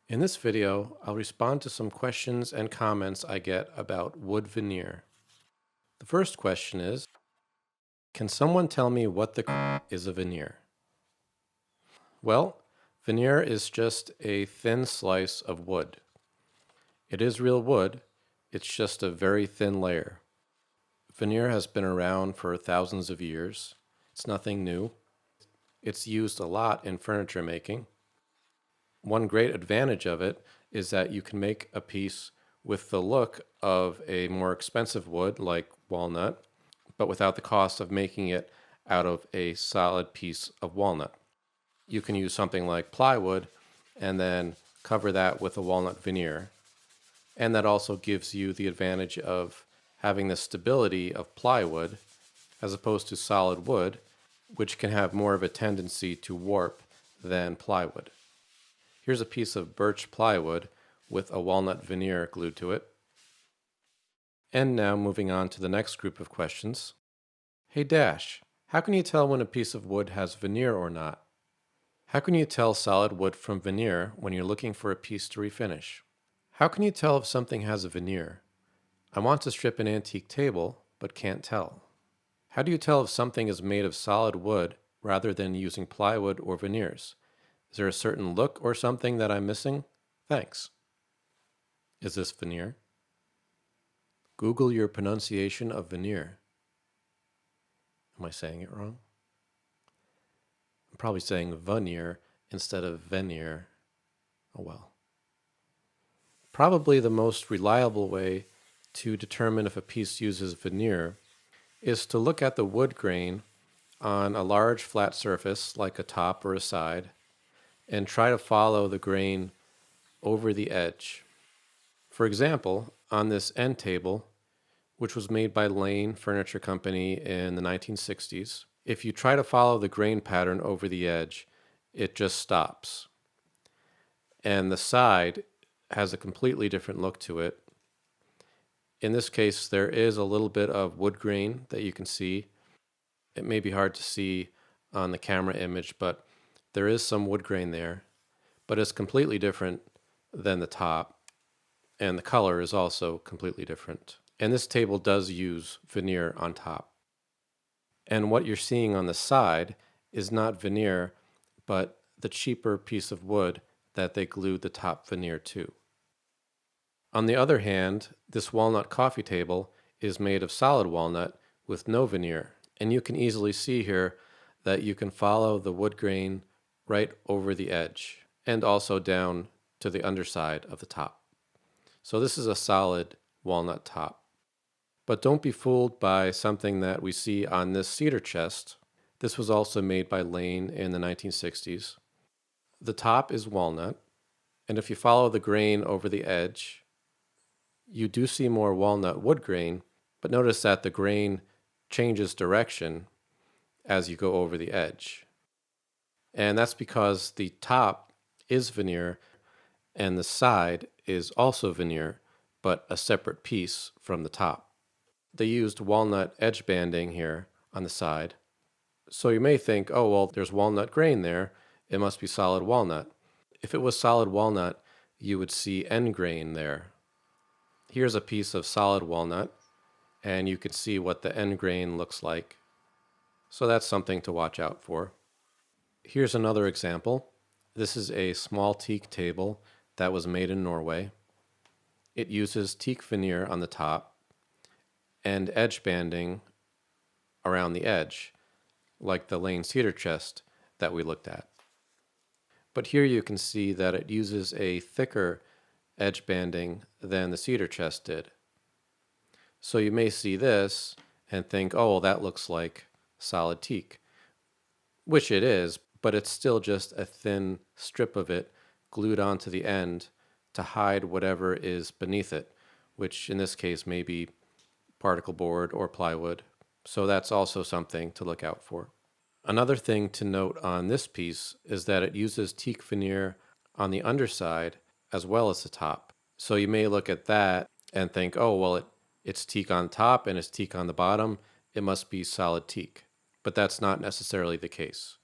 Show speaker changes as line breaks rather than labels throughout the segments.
In this video, I'll respond to some questions and comments I get about wood veneer. The first question is, can someone tell me what the is a veneer? Well, veneer is just a thin slice of wood. It is real wood, it's just a very thin layer. Veneer has been around for thousands of years. It's nothing new. It's used a lot in furniture making. One great advantage of it is that you can make a piece with the look of a more expensive wood like walnut, but without the cost of making it out of a solid piece of walnut. You can use something like plywood and then cover that with a walnut veneer. And that also gives you the advantage of having the stability of plywood as opposed to solid wood, which can have more of a tendency to warp than plywood. Here's a piece of birch plywood with a walnut veneer glued to it. And now moving on to the next group of questions. Hey Dash, how can you tell when a piece of wood has veneer or not? How can you tell solid wood from veneer when you're looking for a piece to refinish? How can you tell if something has a veneer? I want to strip an antique table, but can't tell. How do you tell if something is made of solid wood rather than using plywood or veneers? Is there a certain look or something that I'm missing? Thanks. Is this veneer? Google your pronunciation of veneer. Am I saying it wrong? I'm probably saying veneer instead of veneer. Oh well. Probably the most reliable way to determine if a piece uses veneer is to look at the wood grain on a large flat surface like a top or a side and try to follow the grain over the edge. For example, on this end table, which was made by Lane Furniture Company in the 1960s, if you try to follow the grain pattern over the edge, it just stops. And the side has a completely different look to it. In this case, there is a little bit of wood grain that you can see. It may be hard to see on the camera image, but there is some wood grain there. But it's completely different than the top, and the color is also completely different. And this table does use veneer on top. And what you're seeing on the side is not veneer, but the cheaper piece of wood that they glued the top veneer to. On the other hand, this walnut coffee table is made of solid walnut with no veneer. And you can easily see here that you can follow the wood grain right over the edge and also down to the underside of the top. So this is a solid walnut top. But don't be fooled by something that we see on this cedar chest. This was also made by Lane in the 1960s. The top is walnut, and if you follow the grain over the edge, you do see more walnut wood grain, but notice that the grain changes direction as you go over the edge. And that's because the top is veneer and the side is also veneer, but a separate piece from the top. They used walnut edge banding here on the side. So you may think, oh, well, there's walnut grain there. It must be solid walnut. If it was solid walnut, you would see end grain there. Here's a piece of solid walnut, and you can see what the end grain looks like. So that's something to watch out for. Here's another example. This is a small teak table that was made in Norway. It uses teak veneer on the top and edge banding around the edge, like the Lane cedar chest that we looked at. But here you can see that it uses a thicker edge banding than the cedar chest did. So you may see this and think, oh, well, that looks like solid teak, which it is, but it's still just a thin strip of it glued onto the end to hide whatever is beneath it, which in this case may be particle board or plywood. So that's also something to look out for. Another thing to note on this piece is that it uses teak veneer on the underside as well as the top. So you may look at that and think, oh, well, it's teak on top and it's teak on the bottom. It must be solid teak. But that's not necessarily the case.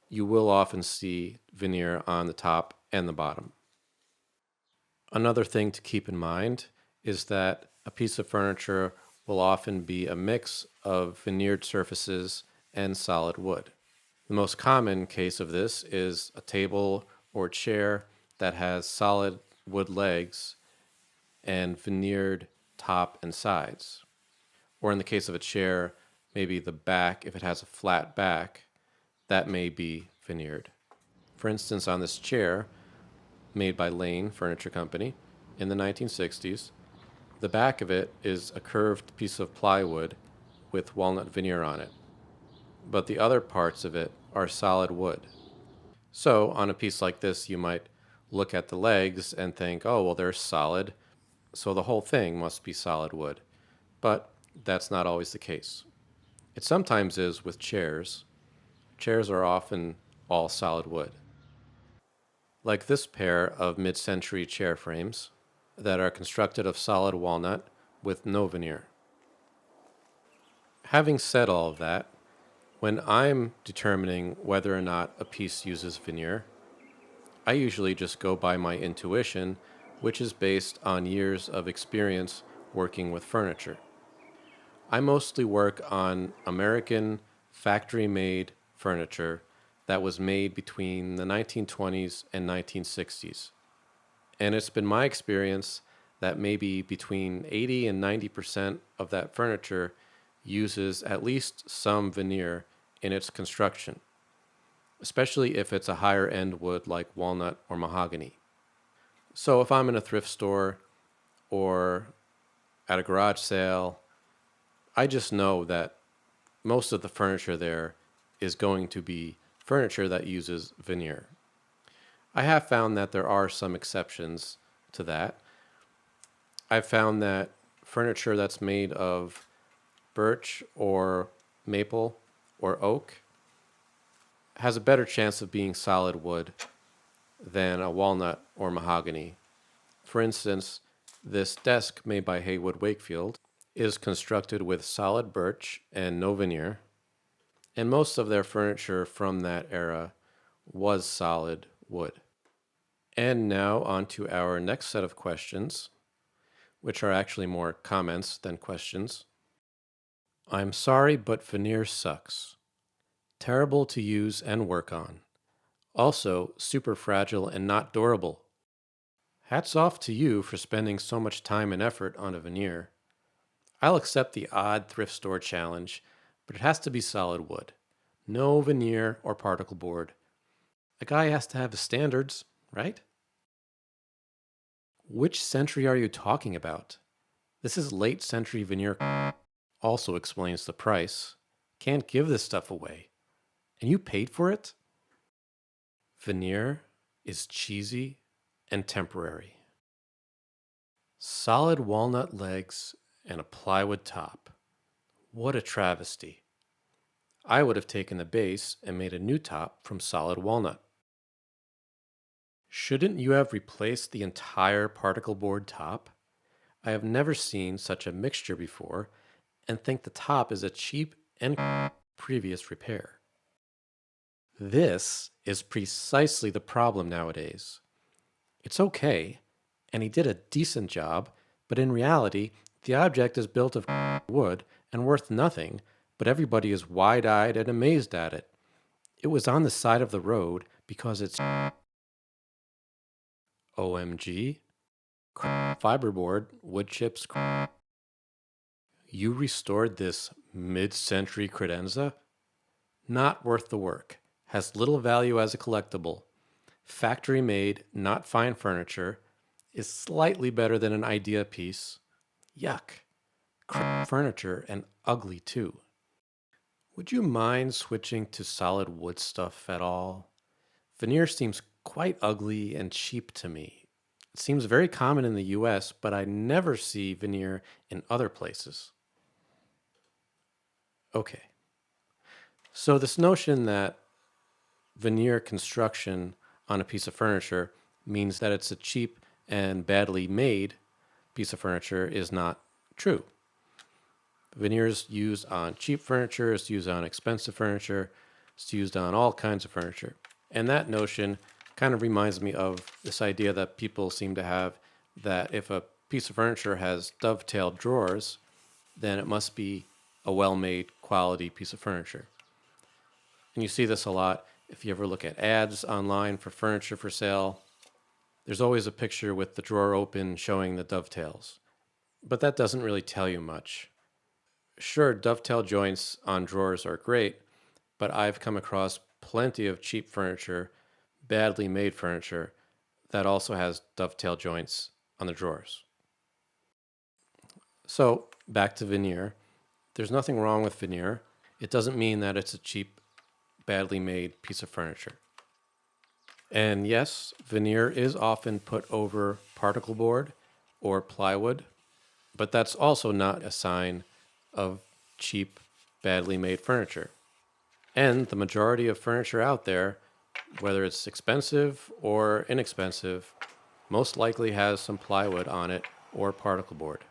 you will often see veneer on the top and the bottom. Another thing to keep in mind is that a piece of furniture will often be a mix of veneered surfaces and solid wood. The most common case of this is a table or chair that has solid wood legs and veneered top and sides. Or in the case of a chair, maybe the back, if it has a flat back, that may be veneered. For instance, on this chair, made by Lane Furniture Company in the 1960s, the back of it is a curved piece of plywood with walnut veneer on it, but the other parts of it are solid wood. So, on a piece like this, you might look at the legs and think, oh, well, they're solid, so the whole thing must be solid wood. But that's not always the case. It sometimes is with chairs. Chairs are often all solid wood. Like this pair of mid-century chair frames that are constructed of solid walnut with no veneer. Having said all of that, when I'm determining whether or not a piece uses veneer, I usually just go by my intuition, which is based on years of experience working with furniture. I mostly work on American factory-made furniture that was made between the 1920s and 1960s. And it's been my experience that maybe between 80 and 90% of that furniture uses at least some veneer in its construction, especially if it's a higher end wood like walnut or mahogany. So if I'm in a thrift store or at a garage sale, I just know that most of the furniture there is going to be furniture that uses veneer. I have found that there are some exceptions to that. I've found that furniture that's made of birch or maple or oak has a better chance of being solid wood than a walnut or mahogany. For instance, this desk made by Haywood Wakefield is constructed with solid birch and no veneer, and most of their furniture from that era was solid wood. And now on to our next set of questions, which are actually more comments than questions. I'm sorry, but veneer sucks. Terrible to use and work on. Also, super fragile and not durable. Hats off to you for spending so much time and effort on a veneer. I'll accept the odd thrift store challenge, but it has to be solid wood. No veneer or particle board. A guy has to have his standards, right? Which century are you talking about? This is late century veneer. Also explains the price. Can't give this stuff away. And you paid for it? Veneer is cheesy and temporary. Solid walnut legs and a plywood top. What a travesty. I would have taken the base and made a new top from solid walnut. Shouldn't you have replaced the entire particle board top? I have never seen such a mixture before and think the top is a cheap and previous repair. This is precisely the problem nowadays. It's okay, and he did a decent job, but in reality, the object is built of wood and worth nothing, but everybody is wide-eyed and amazed at it. It was on the side of the road because it's OMG, fiberboard, wood chips. You restored this mid-century credenza? Not worth the work. Has little value as a collectible. Factory made, not fine furniture, is slightly better than an idea piece. Yuck. Crap furniture and ugly too. Would you mind switching to solid wood stuff at all? Veneer seems quite ugly and cheap to me. It seems very common in the US, but I never see veneer in other places. Okay. So this notion that veneer construction on a piece of furniture means that it's a cheap and badly made piece of furniture is not true. Veneer is used on cheap furniture, it's used on expensive furniture. It's used on all kinds of furniture. And that notion kind of reminds me of this idea that people seem to have that if a piece of furniture has dovetailed drawers, then it must be a well made quality piece of furniture. And you see this a lot if you ever look at ads online for furniture for sale. There's always a picture with the drawer open showing the dovetails. But that doesn't really tell you much. Sure, dovetail joints on drawers are great, but I've come across plenty of cheap furniture, badly made furniture, that also has dovetail joints on the drawers. So, back to veneer. There's nothing wrong with veneer. It doesn't mean that it's a cheap, badly made piece of furniture. And yes, veneer is often put over particle board or plywood, but that's also not a sign of cheap, badly made furniture. And the majority of furniture out there, whether it's expensive or inexpensive, most likely has some plywood on it or particle board.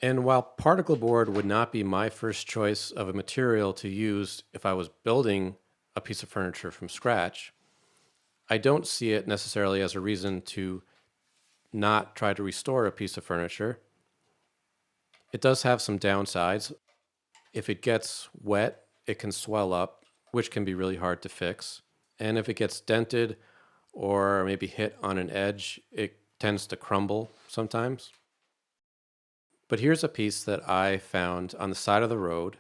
And while particle board would not be my first choice of a material to use if I was building a piece of furniture from scratch, I don't see it necessarily as a reason to not try to restore a piece of furniture. It does have some downsides. If it gets wet, it can swell up, which can be really hard to fix. And if it gets dented or maybe hit on an edge, it tends to crumble sometimes. But here's a piece that I found on the side of the road,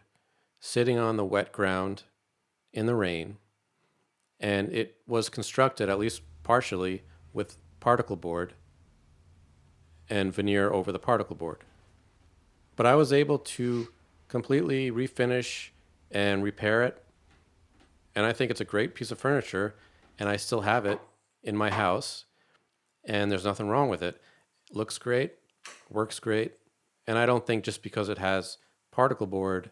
sitting on the wet ground in the rain, and it was constructed, at least partially, with particle board and veneer over the particle board. But I was able to completely refinish and repair it, and I think it's a great piece of furniture, and I still have it in my house, and there's nothing wrong with it. It looks great, works great, and I don't think just because it has particle board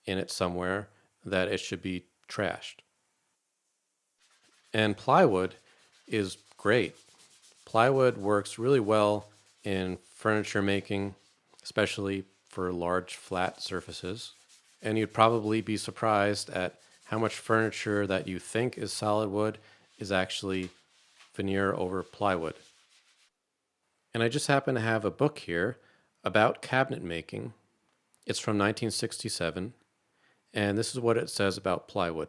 in it somewhere that it should be trashed. And plywood is great. Plywood works really well in furniture making, especially for large flat surfaces. And you'd probably be surprised at how much furniture that you think is solid wood is actually veneer over plywood. And I just happen to have a book here about cabinet making. It's from 1967, and this is what it says about plywood.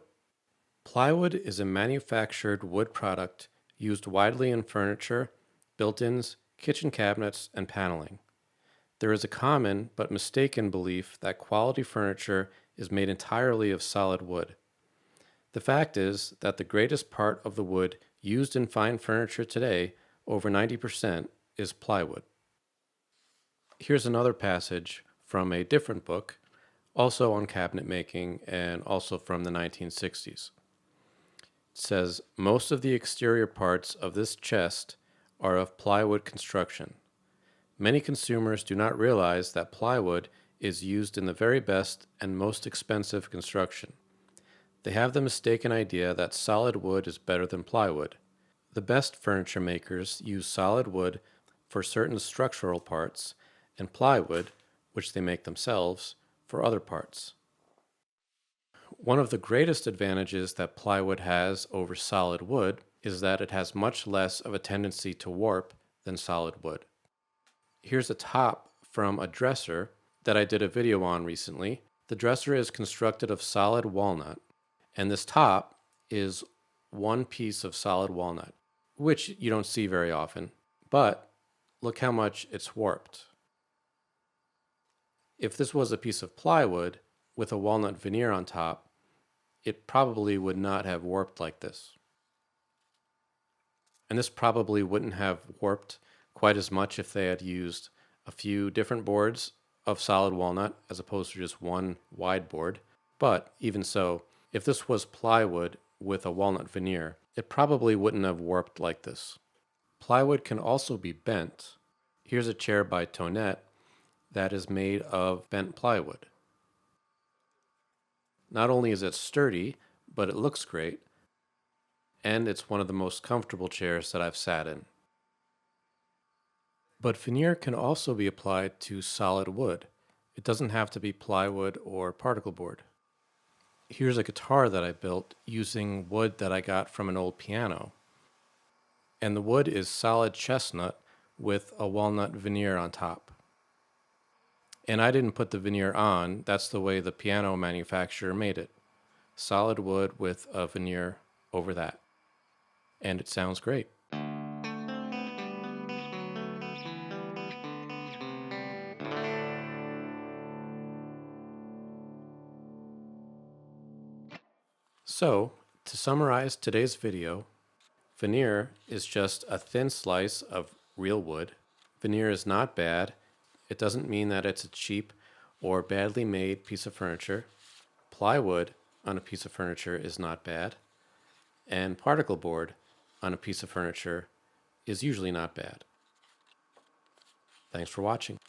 Plywood is a manufactured wood product used widely in furniture, built-ins, kitchen cabinets, and paneling. There is a common but mistaken belief that quality furniture is made entirely of solid wood. The fact is that the greatest part of the wood used in fine furniture today, over 90%, is plywood. Here's another passage from a different book, also on cabinet making and also from the 1960s. It says, most of the exterior parts of this chest are of plywood construction. Many consumers do not realize that plywood is used in the very best and most expensive construction. They have the mistaken idea that solid wood is better than plywood. The best furniture makers use solid wood for certain structural parts and plywood, which they make themselves, for other parts. One of the greatest advantages that plywood has over solid wood is that it has much less of a tendency to warp than solid wood. Here's a top from a dresser that I did a video on recently. The dresser is constructed of solid walnut, and this top is one piece of solid walnut, which you don't see very often, but look how much it's warped. If this was a piece of plywood with a walnut veneer on top, it probably would not have warped like this. And this probably wouldn't have warped quite as much if they had used a few different boards of solid walnut as opposed to just one wide board. But even so, if this was plywood with a walnut veneer, it probably wouldn't have warped like this. Plywood can also be bent. Here's a chair by Tonette that is made of bent plywood. Not only is it sturdy, but it looks great, and it's one of the most comfortable chairs that I've sat in. But veneer can also be applied to solid wood. It doesn't have to be plywood or particle board. Here's a guitar that I built using wood that I got from an old piano. And the wood is solid chestnut with a walnut veneer on top. And I didn't put the veneer on, that's the way the piano manufacturer made it. Solid wood with a veneer over that. And it sounds great. So, to summarize today's video, veneer is just a thin slice of real wood. Veneer is not bad. It doesn't mean that it's a cheap or badly made piece of furniture. Plywood on a piece of furniture is not bad. And particle board on a piece of furniture is usually not bad. Thanks for watching.